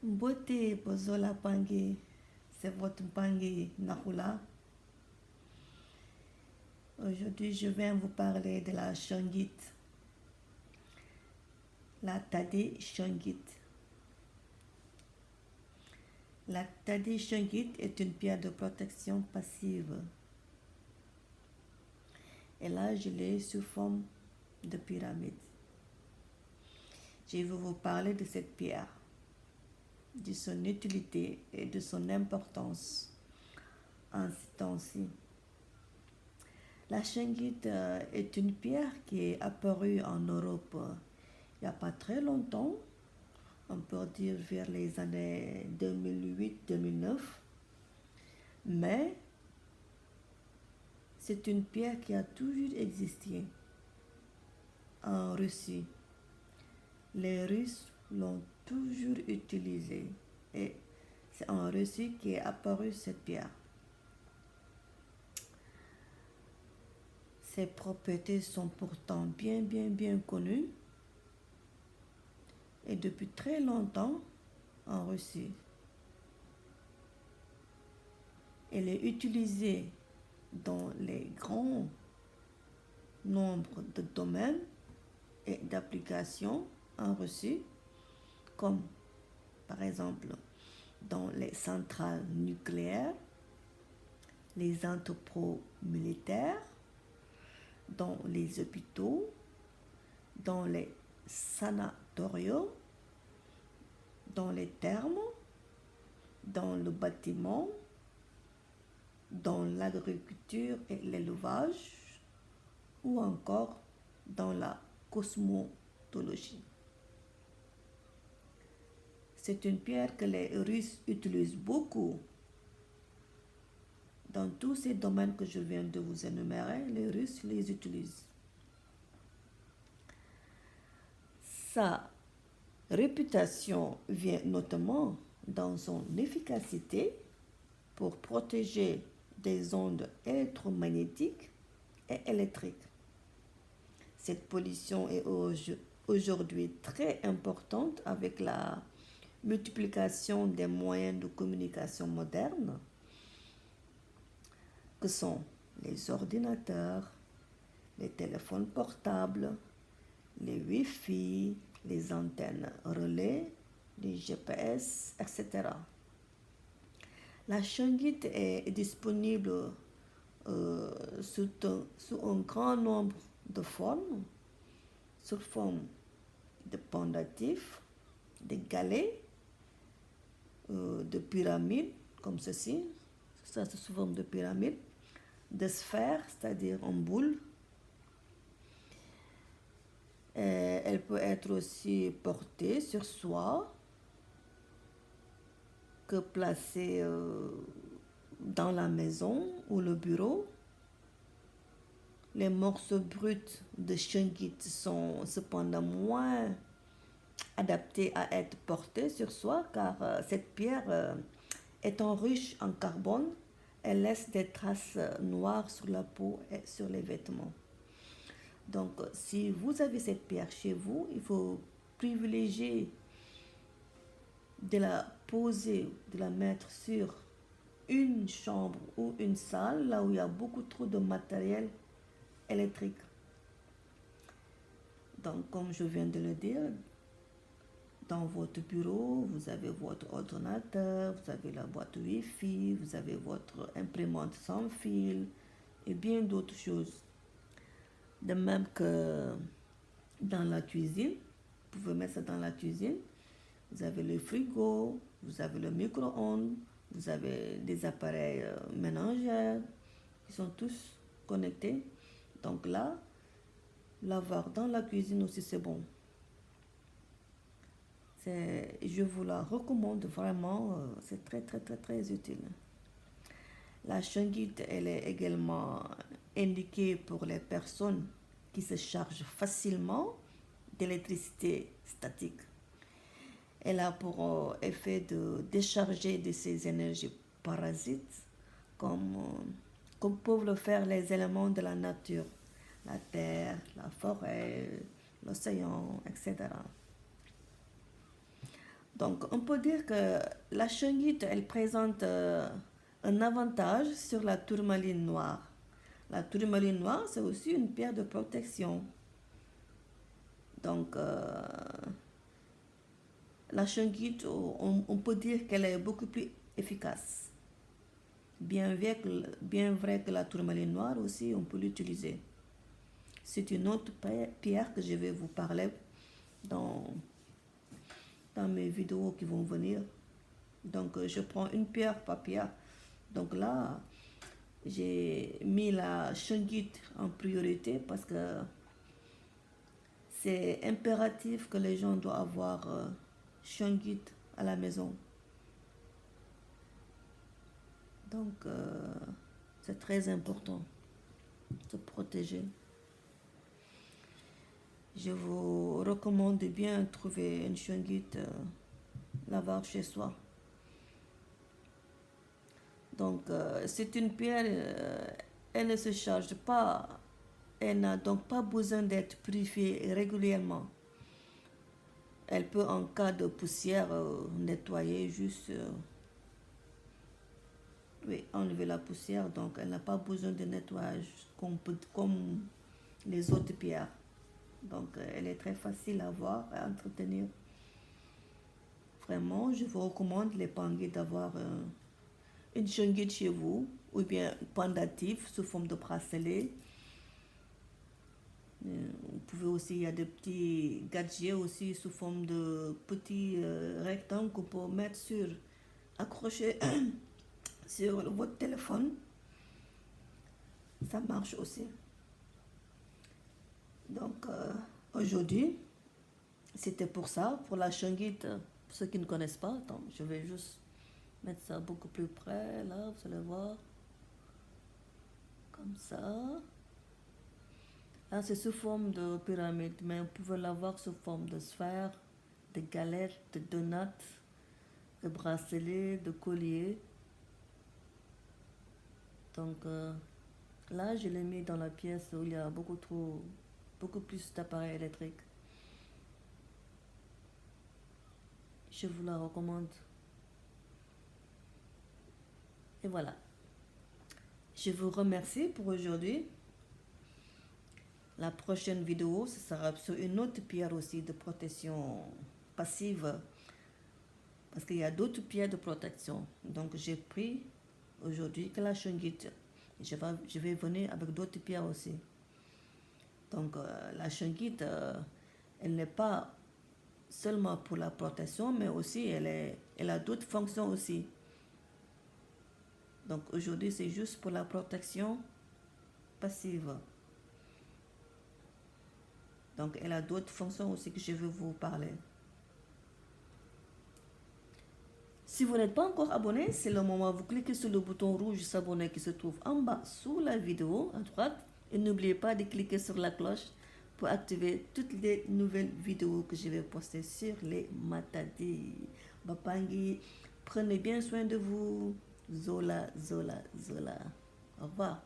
Beauté Bozola Pangé, c'est votre Pangé Nahula. Aujourd'hui, je viens vous parler de la shungite, la Tade shungite. La Tade shungite est une pierre de protection passive. Et là, je l'ai sous forme de pyramide. Je vais vous parler de cette pierre, de son utilité et de son importance en ce temps-ci. La shungite est une pierre qui est apparue en Europe il n'y a pas très longtemps, on peut dire vers les années 2008-2009, mais c'est une pierre qui a toujours existé en Russie. Les Russes l'ont toujours utilisée et c'est en Russie qu'est apparue cette pierre. Ses propriétés sont pourtant bien connues et depuis très longtemps en Russie. Elle est utilisée dans les grands nombres de domaines et d'applications en Russie, comme par exemple dans les centrales nucléaires, les entrepôts militaires, dans les hôpitaux, dans les sanatoriums, dans les thermes, dans le bâtiment, dans l'agriculture et l'élevage, ou encore dans la cosmétologie. C'est une pierre que les Russes utilisent beaucoup. Dans tous ces domaines que je viens de vous énumérer, les Russes les utilisent. Sa réputation vient notamment dans son efficacité pour protéger des ondes électromagnétiques et électriques. Cette pollution est aujourd'hui très importante avec la multiplication des moyens de communication modernes que sont les ordinateurs, les téléphones portables, les Wi-Fi, les antennes relais, les GPS, etc. La shungite est disponible sous un grand nombre de formes, sous forme de pendatifs, de galets, de pyramides, comme ceci, ça c'est sous forme de pyramide, de sphères, c'est-à-dire en boule. Elle peut être aussi portée sur soi que placée dans la maison ou le bureau. Les morceaux bruts de shungite sont cependant moins adaptés à être portés sur soi car cette pierre étant riche en carbone, elle laisse des traces noires sur la peau et sur les vêtements. Donc, si vous avez cette pierre chez vous, il faut privilégier de la poser, de la mettre sur une chambre ou une salle, là où il y a beaucoup trop de matériel électrique. Donc, comme je viens de le dire, dans votre bureau, vous avez votre ordinateur, vous avez la boîte Wi-Fi, vous avez votre imprimante sans fil et bien d'autres choses. De même que dans la cuisine, vous pouvez mettre ça dans la cuisine. Vous avez le frigo, vous avez le micro-ondes, vous avez des appareils ménagères qui sont tous connectés. Donc là, l'avoir dans la cuisine aussi, c'est bon. Je vous la recommande vraiment, c'est très utile. La shungite, elle est également indiquée pour les personnes qui se chargent facilement d'électricité statique. Elle a pour effet de décharger de ces énergies parasites comme peuvent le faire les éléments de la nature, la terre, la forêt, l'océan, etc. Donc, on peut dire que la shungite, elle présente un avantage sur la tourmaline noire. La tourmaline noire, c'est aussi une pierre de protection. Donc, la shungite, on peut dire qu'elle est beaucoup plus efficace. Bien vrai que la tourmaline noire aussi, on peut l'utiliser. C'est une autre pierre que je vais vous parler dans mes vidéos qui vont venir. Donc, je prends une pierre par pierre. Donc là, j'ai mis la shungite en priorité parce que c'est impératif que les gens doivent avoir shungite à la maison. Donc, c'est très important de se protéger. Je vous recommande de bien trouver une shungite, l'avoir chez soi. Donc, c'est une pierre, elle ne se charge pas, elle n'a donc pas besoin d'être purifiée régulièrement. Elle peut, en cas de poussière, nettoyer juste, enlever la poussière. Donc, elle n'a pas besoin de nettoyage comme les autres pierres. Donc, elle est très facile à voir, à entretenir. Vraiment, je vous recommande les penguins d'avoir une shungite chez vous, ou bien un pendatif sous forme de bracelet. Vous pouvez aussi, il y a des petits gadgets aussi sous forme de petits rectangles qu'on peut mettre accrocher sur votre téléphone. Ça marche aussi. Donc, aujourd'hui, c'était pour ça, pour la shungite. Pour ceux qui ne connaissent pas, attends, je vais juste mettre ça beaucoup plus près, là, vous allez voir. Comme ça. Là, c'est sous forme de pyramide, mais vous pouvez l'avoir sous forme de sphère, de galette, de donut, de bracelet, de collier. Donc, là, je l'ai mis dans la pièce où il y a beaucoup plus d'appareils électriques. Je vous la recommande. Et voilà. Je vous remercie pour aujourd'hui. La prochaine vidéo, ce sera sur une autre pierre aussi de protection passive. Parce qu'il y a d'autres pierres de protection. Donc, j'ai pris aujourd'hui que la shungite. Je vais venir avec d'autres pierres aussi. Donc, la shungite, elle n'est pas seulement pour la protection, mais aussi elle a d'autres fonctions aussi. Donc, aujourd'hui, c'est juste pour la protection passive. Donc, elle a d'autres fonctions aussi que je vais vous parler. Si vous n'êtes pas encore abonné, c'est le moment. Vous cliquez sur le bouton rouge s'abonner qui se trouve en bas sous la vidéo à droite. Et n'oubliez pas de cliquer sur la cloche pour activer toutes les nouvelles vidéos que je vais poster sur les Matadi. Bapangi, prenez bien soin de vous. Zola, Zola, Zola. Au revoir.